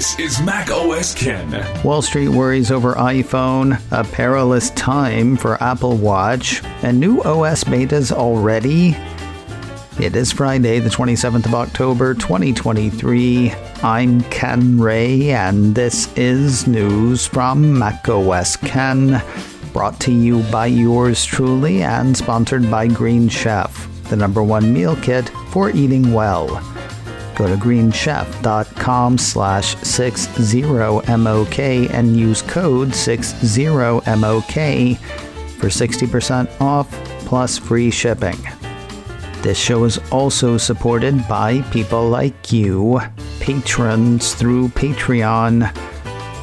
This is macOS Ken. Wall Street worries over iPhone, a perilous time for Apple Watch, and new OS betas already? It is Friday, the 27th of October, 2023. I'm Ken Ray, and this is news from macOS Ken, brought to you by yours truly and sponsored by Green Chef, the #1 meal kit for eating well. Go to greenchef.com/60MOK and use code 60MOK for 60% off plus free shipping. This show is also supported by people like you, patrons through Patreon.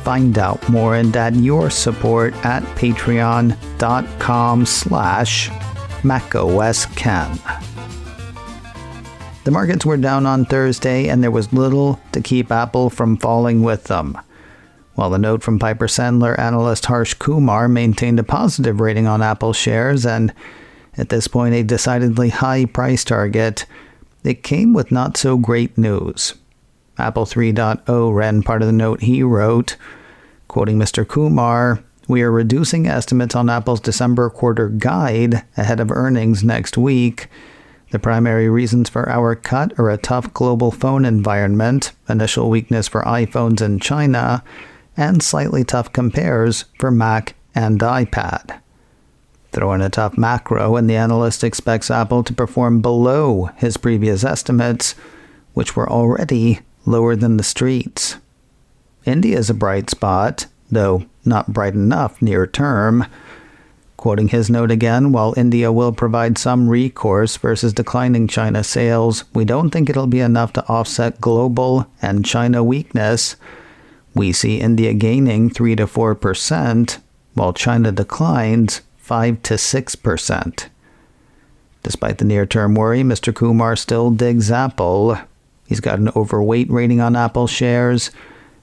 Find out more and add your support at patreon.com/macOSken. The markets were down on Thursday, and there was little to keep Apple from falling with them. While the note from Piper Sandler analyst Harsh Kumar maintained a positive rating on Apple shares and, at this point, a decidedly high price target, it came with not so great news. Apple 3.0 ran part of the note he wrote, quoting Mr. Kumar, "We are reducing estimates on Apple's December quarter guide ahead of earnings next week. The primary reasons for our cut are a tough global phone environment, initial weakness for iPhones in China, and slightly tough compares for Mac and iPad." Throw in a tough macro, and the analyst expects Apple to perform below his previous estimates, which were already lower than the streets. India is a bright spot, though not bright enough near term. Quoting his note again, while India will provide some recourse versus declining China sales, we don't think it'll be enough to offset global and China weakness. We see India gaining 3 to 4%, while China declines 5 to 6%. Despite the near-term worry, Mr. Kumar still digs Apple. He's got an overweight rating on Apple shares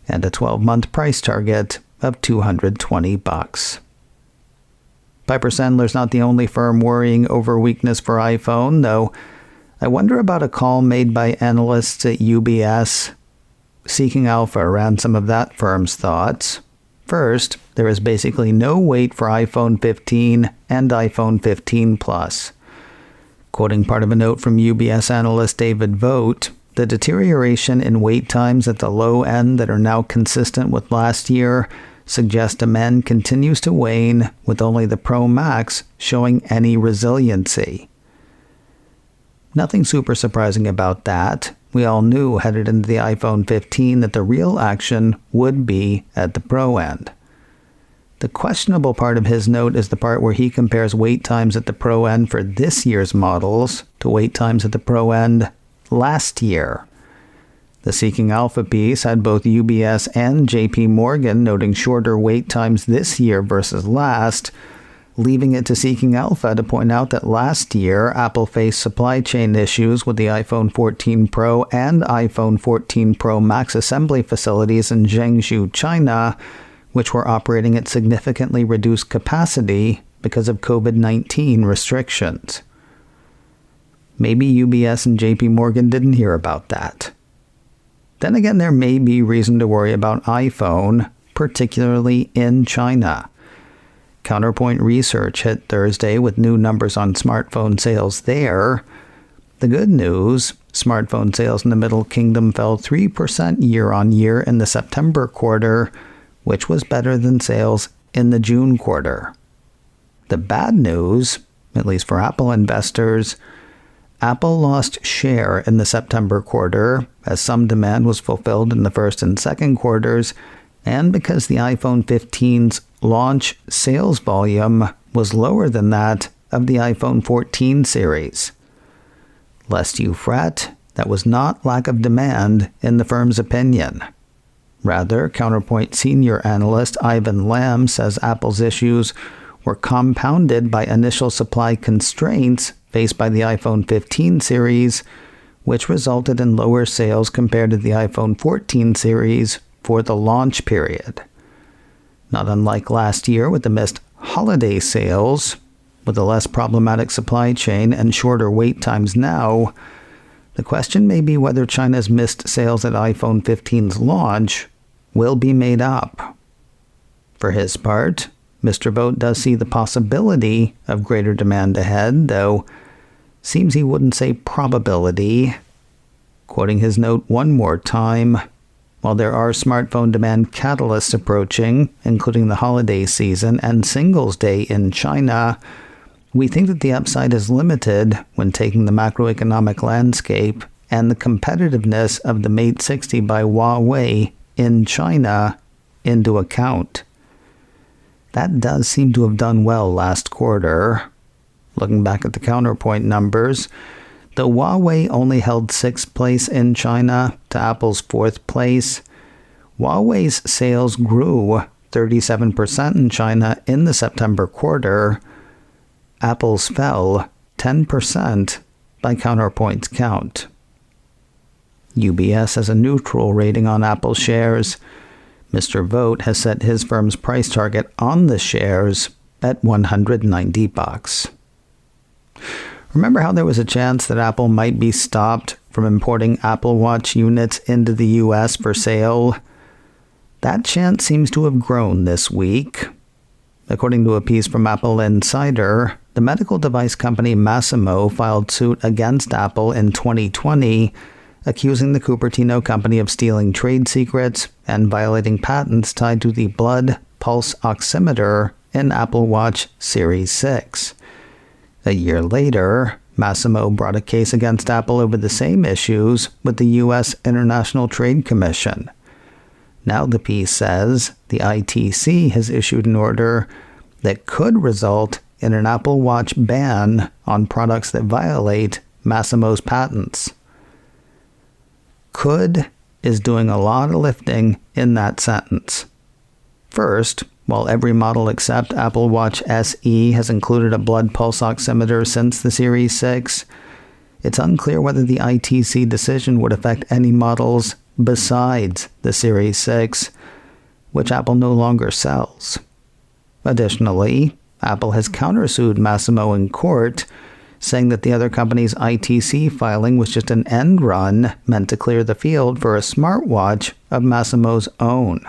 and a 12-month price target of $220. Piper Sandler's not the only firm worrying over weakness for iPhone, though I wonder about a call made by analysts at UBS. Seeking Alpha ran some of that firm's thoughts. First, there is basically no wait for iPhone 15 and iPhone 15 Plus. Quoting part of a note from UBS analyst David Vogt, the deterioration in wait times at the low end that are now consistent with last year suggest demand continues to wane, with only the Pro Max showing any resiliency. Nothing super surprising about that. We all knew headed into the iPhone 15 that the real action would be at the Pro end. The questionable part of his note is the part where he compares wait times at the Pro end for this year's models to wait times at the Pro end last year. The Seeking Alpha piece had both UBS and JP Morgan noting shorter wait times this year versus last, leaving it to Seeking Alpha to point out that last year Apple faced supply chain issues with the iPhone 14 Pro and iPhone 14 Pro Max assembly facilities in Zhengzhou, China, which were operating at significantly reduced capacity because of COVID-19 restrictions. Maybe UBS and JP Morgan didn't hear about that. Then again, there may be reason to worry about iPhone, particularly in China. Counterpoint Research hit Thursday with new numbers on smartphone sales there. The good news, smartphone sales in the Middle Kingdom fell 3% year-on-year in the September quarter, which was better than sales in the June quarter. The bad news, at least for Apple investors, Apple lost share in the September quarter as some demand was fulfilled in the first and second quarters, and because the iPhone 15's launch sales volume was lower than that of the iPhone 14 series. Lest you fret, that was not lack of demand in the firm's opinion. Rather, Counterpoint senior analyst Ivan Lam says Apple's issues were compounded by initial supply constraints faced by the iPhone 15 series, which resulted in lower sales compared to the iPhone 14 series for the launch period. Not unlike last year with the missed holiday sales, with a less problematic supply chain and shorter wait times now, the question may be whether China's missed sales at iPhone 15's launch will be made up. For his part, Mr. Vogt does see the possibility of greater demand ahead, though seems he wouldn't say probability. Quoting his note one more time, while there are smartphone demand catalysts approaching, including the holiday season and Singles Day in China, we think that the upside is limited when taking the macroeconomic landscape and the competitiveness of the Mate 60 by Huawei in China into account. That does seem to have done well last quarter. Looking back at the Counterpoint numbers, though Huawei only held 6th place in China to Apple's 4th place, Huawei's sales grew 37% in China in the September quarter. Apple's fell 10% by Counterpoint's count. UBS has a neutral rating on Apple shares. Mr. Vogt has set his firm's price target on the shares at $190. Remember how there was a chance that Apple might be stopped from importing Apple Watch units into the US for sale? That chance seems to have grown this week. According to a piece from Apple Insider, the medical device company Masimo filed suit against Apple in 2020, accusing the Cupertino company of stealing trade secrets and violating patents tied to the blood pulse oximeter in Apple Watch Series 6. A year later, Masimo brought a case against Apple over the same issues with the U.S. International Trade Commission. Now the piece says the ITC has issued an order that could result in an Apple Watch ban on products that violate Masimo's patents. Could is doing a lot of lifting in that sentence. First, while every model except Apple Watch SE has included a blood pulse oximeter since the Series 6, it's unclear whether the ITC decision would affect any models besides the Series 6, which Apple no longer sells. Additionally, Apple has countersued Masimo in court, saying that the other company's ITC filing was just an end run meant to clear the field for a smartwatch of Masimo's own.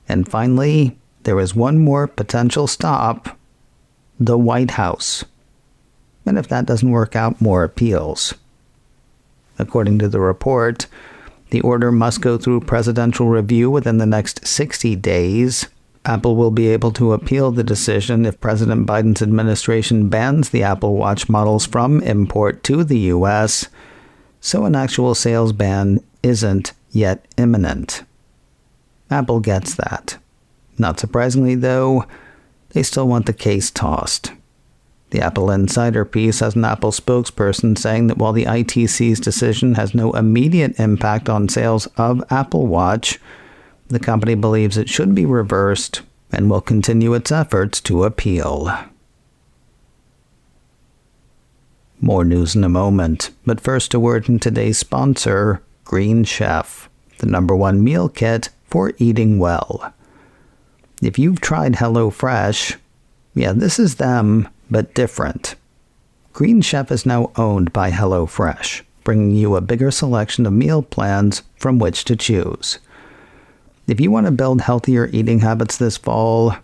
And finally, there is one more potential stop: the White House. And if that doesn't work out, more appeals. According to the report, the order must go through presidential review within the next 60 days. Apple will be able to appeal the decision if President Biden's administration bans the Apple Watch models from import to the U.S., so an actual sales ban isn't yet imminent. Apple gets that. Not surprisingly, though, they still want the case tossed. The Apple Insider piece has an Apple spokesperson saying that while the ITC's decision has no immediate impact on sales of Apple Watch, the company believes it should be reversed and will continue its efforts to appeal. More news in a moment, but first a word from today's sponsor, Green Chef, the #1 meal kit for eating well. If you've tried HelloFresh, yeah, this is them, but different. Green Chef is now owned by HelloFresh, bringing you a bigger selection of meal plans from which to choose. If you want to build healthier eating habits this fall,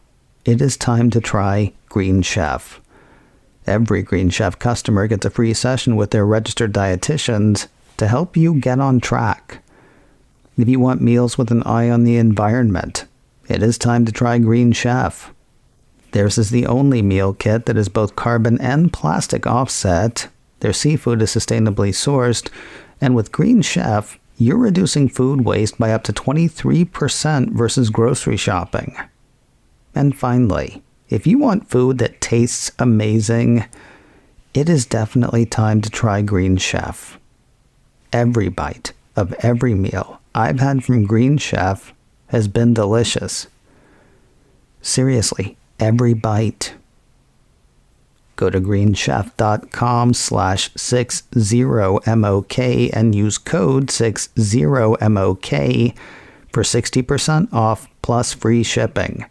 it is time to try Green Chef. Every Green Chef customer gets a free session with their registered dietitians to help you get on track. If you want meals with an eye on the environment, it is time to try Green Chef. Theirs is the only meal kit that is both carbon and plastic offset. Their seafood is sustainably sourced, and with Green Chef, you're reducing food waste by up to 23% versus grocery shopping. And finally, if you want food that tastes amazing, it is definitely time to try Green Chef. Every bite of every meal I've had from Green Chef has been delicious. Seriously, every bite. Go to greenchef.com/60MOK and use code 60MOK for 60% off plus free shipping.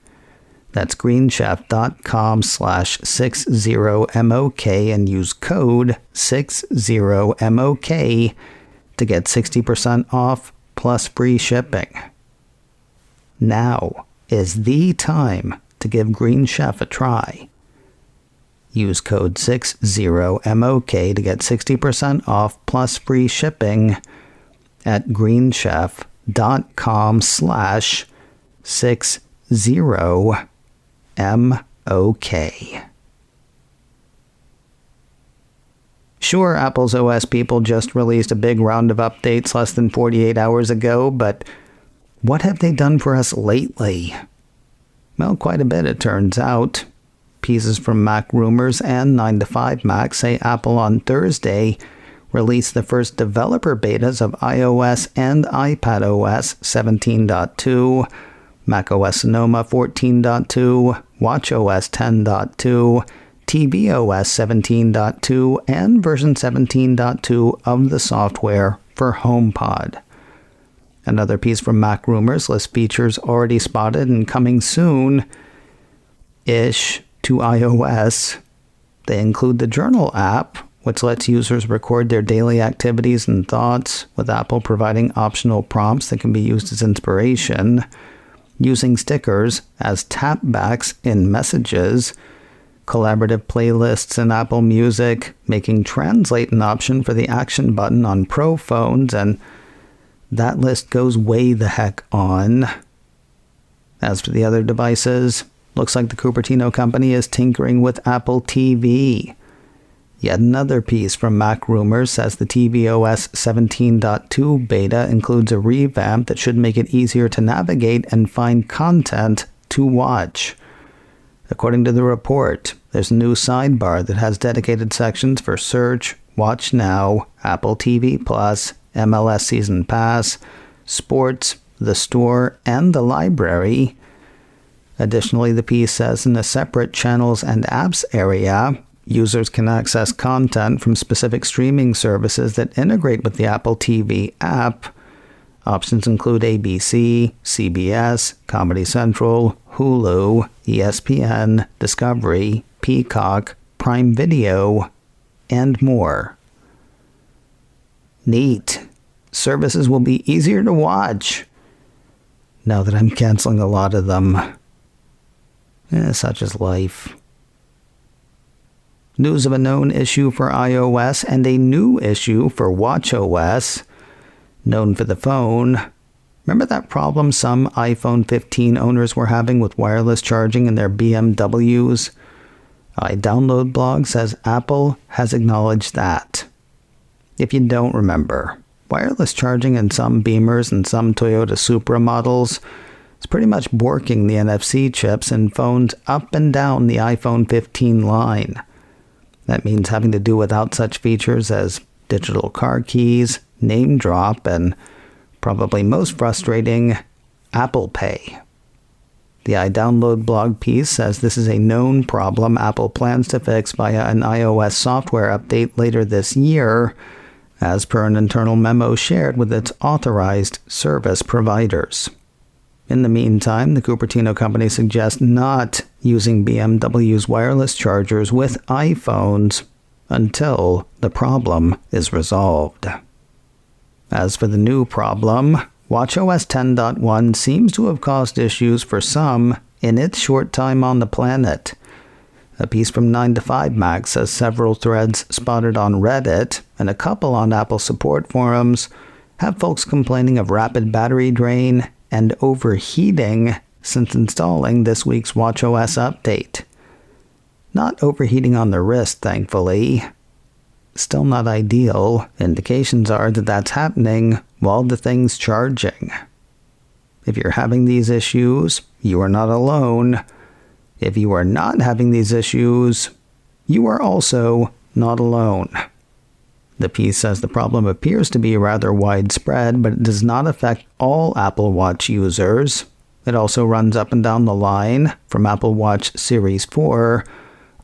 That's greenchef.com/60MOK and use code 60MOK to get 60% off plus free shipping. now is the time to give Green Chef a try. Use code 60MOK to get 60% off plus free shipping at greenchef.com/60MOK. Sure, Apple's OS people just released a big round of updates less than 48 hours ago, but what have they done for us lately? Well, quite a bit, it turns out. Pieces from MacRumors and 9to5Mac say Apple on Thursday released the first developer betas of iOS and iPadOS 17.2, macOS Sonoma 14.2, watchOS 10.2, tvOS 17.2, and version 17.2 of the software for HomePod. Another piece from MacRumors lists features already spotted and coming soon-ish to iOS. They include the Journal app, which lets users record their daily activities and thoughts, with Apple providing optional prompts that can be used as inspiration, using stickers as tapbacks in Messages, collaborative playlists in Apple Music, making Translate an option for the action button on Pro phones, and that list goes way the heck on. As for the other devices, looks like the Cupertino company is tinkering with Apple TV. Yet another piece from MacRumors says the tvOS 17.2 beta includes a revamp that should make it easier to navigate and find content to watch. According to the report, there's a new sidebar that has dedicated sections for Search, Watch Now, Apple TV+, MLS Season Pass, Sports, the Store, and the Library. Additionally, the piece says in a separate Channels and Apps area, users can access content from specific streaming services that integrate with the Apple TV app. Options include ABC, CBS, Comedy Central, Hulu, ESPN, Discovery, Peacock, Prime Video, and more. Neat. Services will be easier to watch now that I'm canceling a lot of them. Such is life. News of a known issue for iOS and a new issue for watchOS. Known for the phone. Remember that problem some iPhone 15 owners were having with wireless charging in their BMWs? iDownload blog says Apple has acknowledged that. If you don't remember, wireless charging in some Beamers and some Toyota Supra models is pretty much borking the NFC chips in phones up and down the iPhone 15 line. That means having to do without such features as digital car keys, name drop, and probably most frustrating, Apple Pay. The iDownload blog piece says this is a known problem Apple plans to fix via an iOS software update later this year, as per an internal memo shared with its authorized service providers. In the meantime, the Cupertino company suggests not using BMW's wireless chargers with iPhones until the problem is resolved. As for the new problem, watchOS 10.1 seems to have caused issues for some in its short time on the planet. A piece from 9to5Mac says several threads spotted on Reddit and a couple on Apple support forums have folks complaining of rapid battery drain and overheating since installing this week's watchOS update. Not overheating on the wrist, thankfully. Still not ideal. Indications are that that's happening while the thing's charging. If you're having these issues, you are not alone. If you are not having these issues, you are also not alone. The piece says the problem appears to be rather widespread, but it does not affect all Apple Watch users. It also runs up and down the line, from Apple Watch Series 4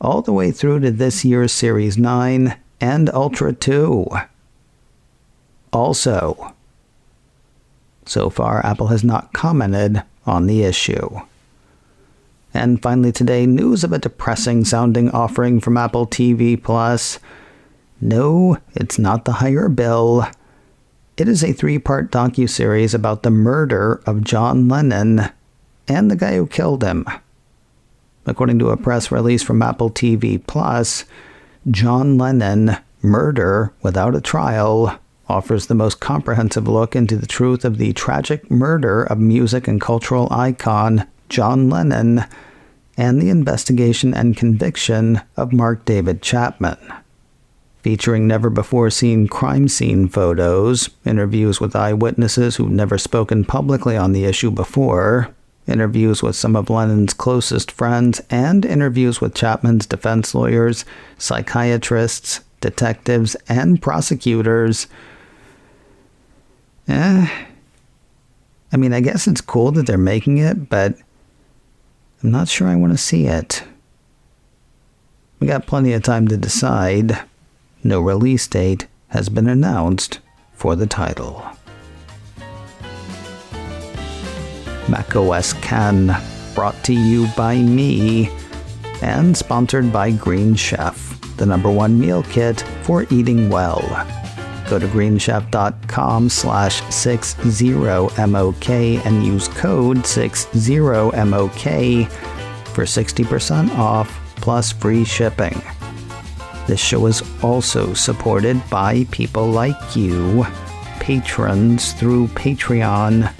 all the way through to this year's Series 9 and Ultra 2. Also, so far, Apple has not commented on the issue. And finally today, news of a depressing-sounding offering from Apple TV+. No, it's not the higher bill. It is a 3-part docuseries about the murder of John Lennon and the guy who killed him. According to a press release from Apple TV Plus, John Lennon, Murder Without a Trial, offers the most comprehensive look into the truth of the tragic murder of music and cultural icon John Lennon and the investigation and conviction of Mark David Chapman. Featuring never-before-seen crime scene photos, interviews with eyewitnesses who've never spoken publicly on the issue before, interviews with some of Lennon's closest friends, and interviews with Chapman's defense lawyers, psychiatrists, detectives, and prosecutors. I guess it's cool that they're making it, but I'm not sure I want to see it. We got plenty of time to decide. No release date has been announced for the title. macOS Can, brought to you by me, and sponsored by Green Chef, the #1 meal kit for eating well. Go to greenchef.com/60MOK and use code 60MOK for 60% off plus free shipping. This show is also supported by people like you, patrons through Patreon.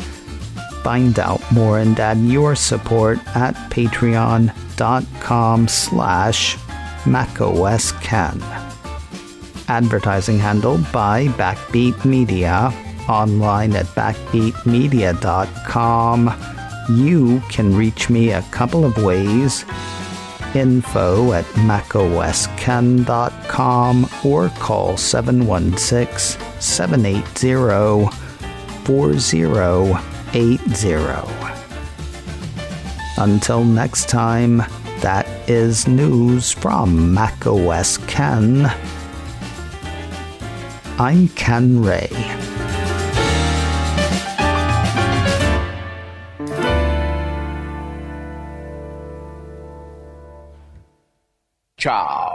Find out more and add your support at patreon.com/macOScan. Advertising handled by Backbeat Media, online at backbeatmedia.com. You can reach me a couple of ways. Info at macoscan.com or call 716-780-4080. Until next time, that is news from macOS Ken. I'm Ken Ray. Ciao.